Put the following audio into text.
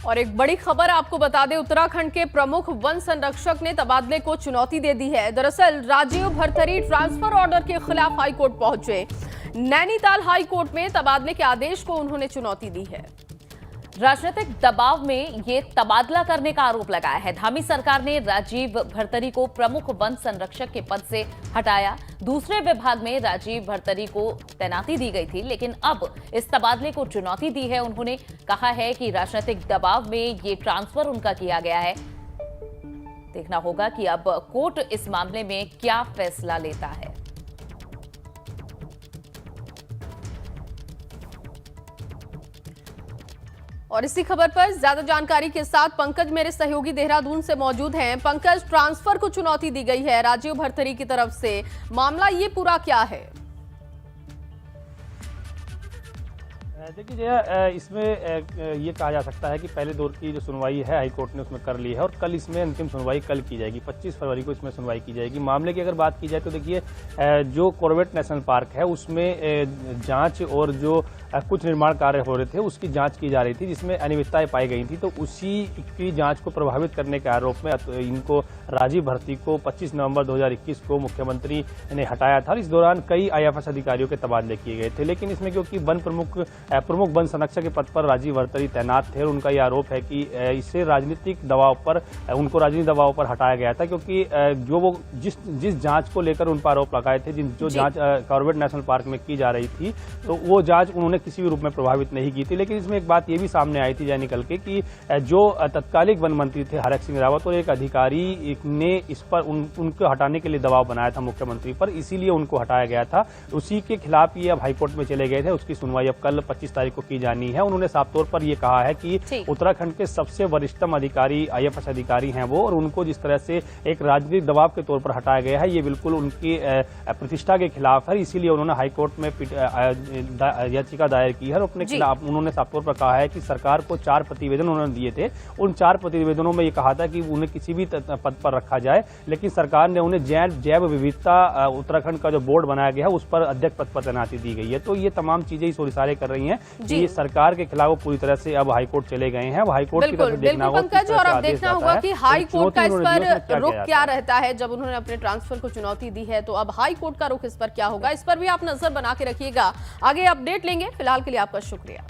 और एक बड़ी खबर आपको बता दें, उत्तराखंड के प्रमुख वन संरक्षक ने तबादले को चुनौती दे दी है। दरअसल राजीव भरथरी ट्रांसफर ऑर्डर के खिलाफ हाईकोर्ट पहुंचे। नैनीताल हाईकोर्ट में तबादले के आदेश को उन्होंने चुनौती दी है। राजनीतिक दबाव में ये तबादला करने का आरोप लगाया है। धामी सरकार ने राजीव भरथरी को प्रमुख वन संरक्षक के पद से हटाया। दूसरे विभाग में राजीव भरथरी को तैनाती दी गई थी, लेकिन अब इस तबादले को चुनौती दी है। उन्होंने कहा है कि राजनीतिक दबाव में ये ट्रांसफर उनका किया गया है। देखना होगा कि अब कोर्ट इस मामले में क्या फैसला लेता है। और इसी खबर पर ज्यादा जानकारी के साथ पंकज मेरे सहयोगी देहरादून से मौजूद हैं। पंकज, ट्रांसफर को चुनौती दी गई है राजीव भरथरी की तरफ से, मामला ये पूरा क्या है? देखिए जया, इसमें ये कहा जा सकता है कि पहले दौर की जो सुनवाई है हाईकोर्ट ने उसमें कर ली है और कल इसमें अंतिम सुनवाई कल की जाएगी। 25 फरवरी को इसमें सुनवाई की जाएगी। मामले की अगर बात की जाए तो देखिए, जो कॉर्बेट नेशनल पार्क है उसमें जांच और जो कुछ निर्माण कार्य हो रहे थे उसकी जांच की जा रही थी, जिसमें अनियमितताएं पाई गई थी। तो उसी की जांच को प्रभावित करने के आरोप में इनको राजीव भरथरी को 25 नवंबर 2021 को मुख्यमंत्री ने हटाया था। इस दौरान कई आईएफएस अधिकारियों के तबादले किए गए थे, लेकिन इसमें क्योंकि प्रमुख वन संरक्षक के पद पर राजीव भरथरी तैनात थे और उनका यह आरोप है कि इससे राजनीतिक दबाव पर उनको राजनीतिक दबाव पर हटाया गया था, क्योंकि जो वो जिस जांच को लेकर उन पर आरोप लगाए थे, जो जांच कॉर्बेट नेशनल पार्क में की जा रही थी, तो वो जांच उन्होंने किसी भी रूप में प्रभावित नहीं की थी। लेकिन इसमें एक बात ये भी सामने आई थी निकल के कि जो तत्कालिक वन मंत्री थे हरक सिंह रावत और एक अधिकारी ने इस पर उनको हटाने के लिए दबाव बनाया था मुख्यमंत्री पर, इसीलिए उनको हटाया गया था। उसी के खिलाफ ये अब हाईकोर्ट में चले गए थे। उसकी सुनवाई अब कल 25 तारीख को की जानी है। उन्होंने साफ तौर पर यह कहा है कि उत्तराखंड के सबसे वरिष्ठतम अधिकारी आईएफएस अधिकारी हैं वो, और उनको जिस तरह से एक राजनीतिक दबाव के तौर पर हटाया गया है ये बिल्कुल उनकी प्रतिष्ठा के खिलाफ है। इसीलिए उन्होंने हाईकोर्ट में याचिका दायर की है और अपने खिलाफ उन्होंने साफ तौर पर कहा है कि सरकार को 4 प्रतिवेदन उन्होंने दिए थे। उन 4 प्रतिवेदनों में ये कहा था कि उन्हें किसी भी पद पर रखा जाए, लेकिन सरकार ने उन्हें जैव विविधता उत्तराखंड का जो बोर्ड बनाया गया है उस पर अध्यक्ष पद पर तैनाती दी गई है। तो ये तमाम चीजें इस ओर इशारे कर रही हैं कि ये सरकार के खिलाफ पूरी तरह से अब हाईकोर्ट चले गए हैं। अब हाईकोर्ट की तरफ देखना होगा पंकज, और अब देखना होगा कि हाईकोर्ट का इस पर रुख क्या रहता है। जब उन्होंने अपने ट्रांसफर को चुनौती दी है तो अब हाईकोर्ट का रुख इस पर क्या होगा, इस पर भी आप नजर बना के रखिएगा। आगे अपडेट लेंगे। फिलहाल के लिए आपका शुक्रिया।